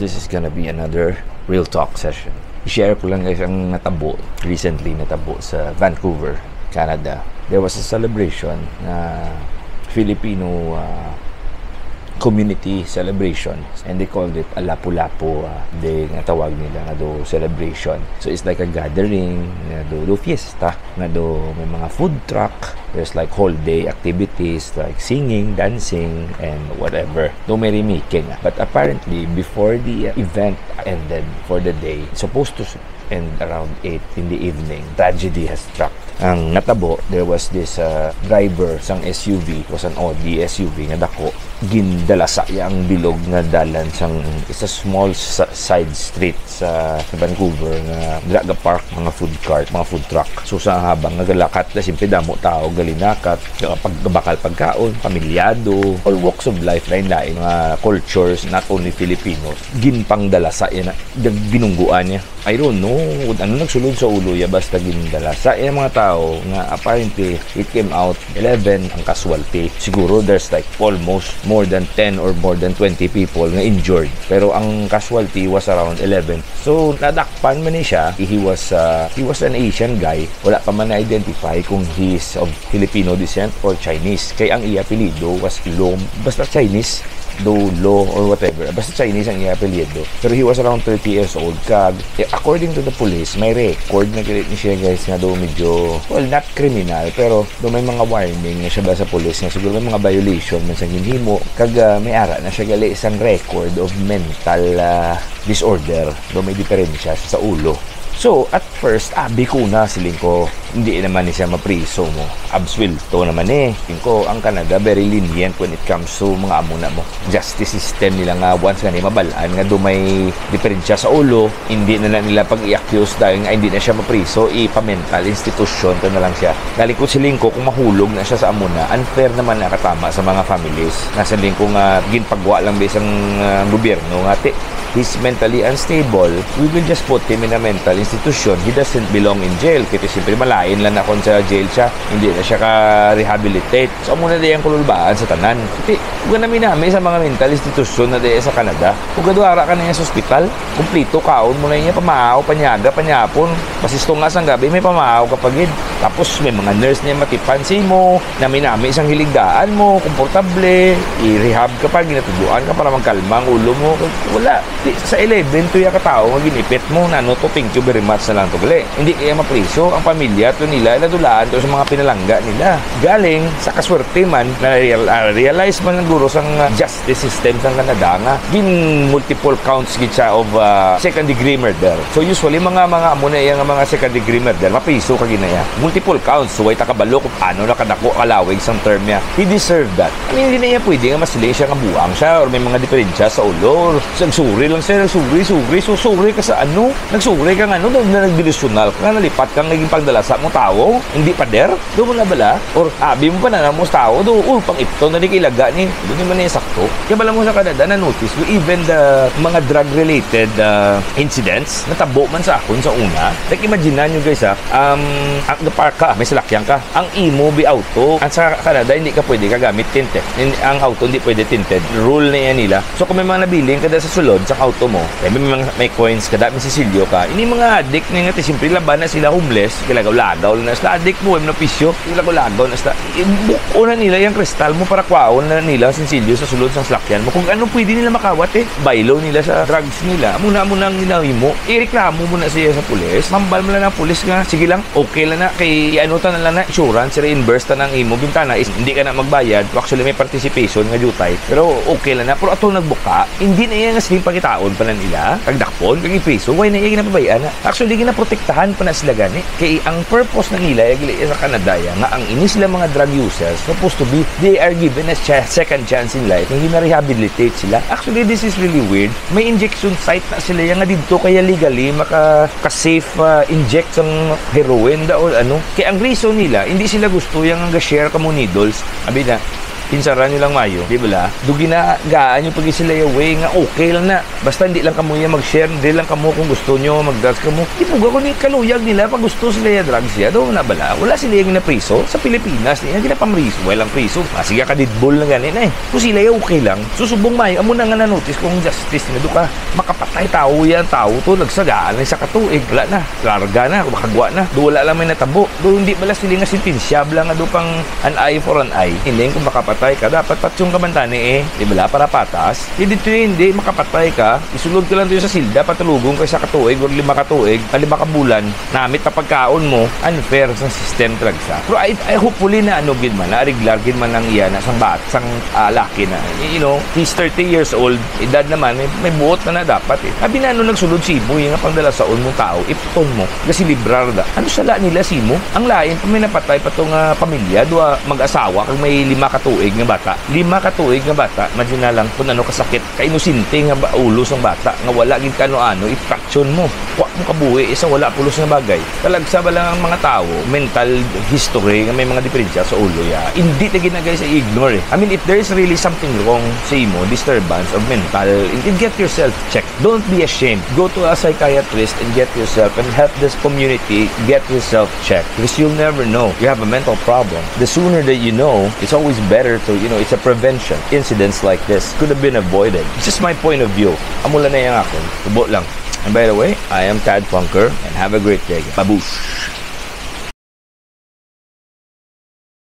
This is gonna be another real talk session. I-share ko lang guys ang recently natabo sa Vancouver, Canada. There was a celebration na Filipino community celebration, and they called it a Lapu-Lapu Day nga tawag nila nga do celebration. So it's like a gathering nga do fiesta nga do may mga food truck. There's like whole day activities like singing, dancing, and whatever. Do merry-making. But apparently before the event ended for the day, it's supposed to end around 8 in the evening, tragedy has struck. Ang natabo, there was this driver sang SUV, it was an Audi SUV nga dako, gindalasa yang bilog nga dalan sang it's a small side street sa Vancouver nga draga park mga food cart, mga food truck. So sa habang nagalakat na simpre damo tao galinakat, pagbakal pagkaon, pamilyado, all walks of life, lain-lain mga cultures, not only Filipinos, ginpang dalasa yan, binungguan niya. I don't know, ano nagsulod sa ulo ya, basta gindalasa yan mga tao nga apparently it came out 11 ang casualty. Siguro there's like almost more than 10 or more than 20 people nga injured, pero ang casualty was around 11. So nadakpan man siya. He was an Asian guy. Wala pa man na-identify kung he's of Filipino descent or Chinese, kay ang iya apelyido was Lo, basta Chinese do Lo or whatever, basta Chinese ang iya apelyido. Pero he was around 30 years old. According to the police, may record na galit ni siya guys nga do medyo, well, not criminal, pero do may mga warning na siya ba sa police nga siguro may mga violation man sa ginhimo, may ara na siya gali isang record of mental disorder. Do may diferensya sa ulo. So, at first, ko na siling ko, hindi naman siya mapriso mo. Absuelto naman Siling ko, ang Canada, very lenient when it comes to mga amuna mo. Justice system nila nga, once nga mabalaan, nga do may diferensya sa ulo, hindi na nila pag-i-accuse dahil nga hindi na siya mapriso, ipamental institution ka na lang siya. Galing ko siling ko, kung mahulog na siya sa amuna, unfair naman nakatama sa mga families. Nasa siling ko nga, ginpagwa lang ba isang gobyerno nga, he's mentally unstable, we will just put him in a mental institution. He doesn't belong in jail. Kaya siyempre malain lang na kung sa jail siya, hindi na siya ka-rehabilitate. So muna din ang kululbaan sa tanan. Kasi kung namin sa mga mental institution na din sa Canada, kung gaduara ka na sa hospital, kumplito kaon mo na niya, pamaaw, panyaga, panyapon. Pasisto nga sang gabi, may pamaaw kapagid. Tapos may mga nurse niya matipansi mo, namin isang hiligdaan mo, komportable, i-rehab ka pa, ginatuduan ka para magkalma ang ulo mo. Wala. Sa 11, tuya ka tao, maginipit mo na to, thank you very much na lang to gali. Hindi kaya mapriso ang pamilya to nila, nadulaan to sa mga pinalangga nila. Galing sa kaswerte man, na realize man ng guro sang justice system sa Canada nga, multiple counts siya of second degree murder. So usually mga amo na yung mga second degree murder, mapriso ka ginaya. Multiple counts, so ay takabalo kung paano nakadako kalawig sang term niya. He deserved that. I mean, hindi na niya pwede nga masiling siya nga buwang siya or may mga diferensya sa ulo or nagsuri lang siya, nagsuri. So suri ka sa ano? Nagsuri ka nga ano, doon na nagdilusyonal ka, nalipat kang naging pagdalasa mo tao, hindi pader, doon mo na bala, or abi mo pa na mo tao, doon, pang ipto na di kilaga ni, doon naman na sakto. Kaya bala mo sa Canada, na-notice, even the mga drug-related incidents, natabo man sa akon sa una, like imagine nyo guys ang park ka, may salakyan ka, ang imo be auto, at sa Canada, hindi ka pwede kagamit tinted. Ang auto hindi pwede tinted. Rule na yan nila. So kung may mga nabiling kada sa sulod, sa auto mo, may coins kada, may sisilyo ka, ini mga addict na nga, siyempre laban na sila homeless, kilagaw-lagaw na sila, addict mo, na pisyo, kilagaw-lagaw na sila, buko na nila yung kristal mo para kwaon na nila sinsilyo sa sulod sa salakyan mo. Kung ano pwede nila makawat baylo nila sa drugs nila, muna ang ginawi mo, ireklamo mo na siya sa pulis, mambal mo lang ng pulis nga, sige lang, okay lang na, kay ano ta na lang na, insurance, reimburse ta ng imo, bintana, hindi ka na magbayad, actually may participation nga jutay, pero okay lang na, pero ato nagbuka, hindi na yan nga siling pagkitaon pa na nila, kagdakpon, kagipiso, why na yan ginapabayaan na, actually ginaprotektahan pa na sila gani, kay ang purpose na nila, sa Canada, nga ang ini sila mga drug users, supposed to be, they are given a second chance in life, hindi na-rehabilitate sila. Actually, this is really weird. May injection site na sila yung nga dito, kaya legally, maka-safe inject ng heroin da o ano. Kaya ang reason nila, hindi sila gusto yung nga share ka mo needles. Sabi na, pinsaran nyo lang mayo, di ba la? Do ginagaan yung pag sila way nga okay lang na. Basta hindi lang kamo yan mag-share, hindi lang kamo kung gusto nyo mag-drugs kamo. Di po ko ni kaluyag nila pag gusto sila yung drugs siya. Do na bala, wala sila yung napriso sa Pilipinas. Hindi na pamriso, walang priso. Sige ka didbol na ganin eh. Kung sila yung okay lang, susubong mayo, amo na nga na-notice kung justice na do ka. Makapatay tao yan, tao to, nagsagaan sa katuig. Wala na, larga na, makagwa na. Do wala lang may natabo. Do hindi bala sila nga sintinsyab lang nga do pang an eye for an eye. Hindi kung makapatay ka, dapat patyong kamantani eh. Di bala, para patas. Hindi makapatay ka, isulod ka lang doon sa silda, patulugong ka sa katuig o 5 katuig, 5 ka bulan, namit na pagkaon mo, unfair sa system talaga sa. Pero I hopefully na gid man, na-regular gid man ang iyan, sang laki na. You know, he's 30 years old, edad naman, may buot na dapat eh. Sabi na nagsulod si Imo, yung pangdala sa mong tao, ipton mo, kasi librar da. Ano sala nila si Imo? Ang lain, kung may napatay pa itong pamilya, dua mag-asawa, kung may 5 katuig nga bata. 5 katuig nga bata, imagine na lang kung ano kasakit, kainusinti nga ulos ng bata, nga wala gid kano-ano, i-fraction mo. Wa mo kabuhi, isa wala pulos nga bagay. Talagsa ba lang ang mga tao, mental history, nga may mga diferensya sa ulo ya. Hindi ta ginagay sa ignore eh. I mean, if there is really something wrong sa imo, disturbance of mental, get yourself checked. Don't be ashamed. Go to a psychiatrist and get yourself, and help this community get yourself checked. Because you'll never know. You have a mental problem. The sooner that you know, it's always better to, it's a prevention. Incidents like this could have been avoided. It's just my point of view. Amula na yung akong. Tubo lang. And by the way, I am Tad Funker, and have a great day. Babush!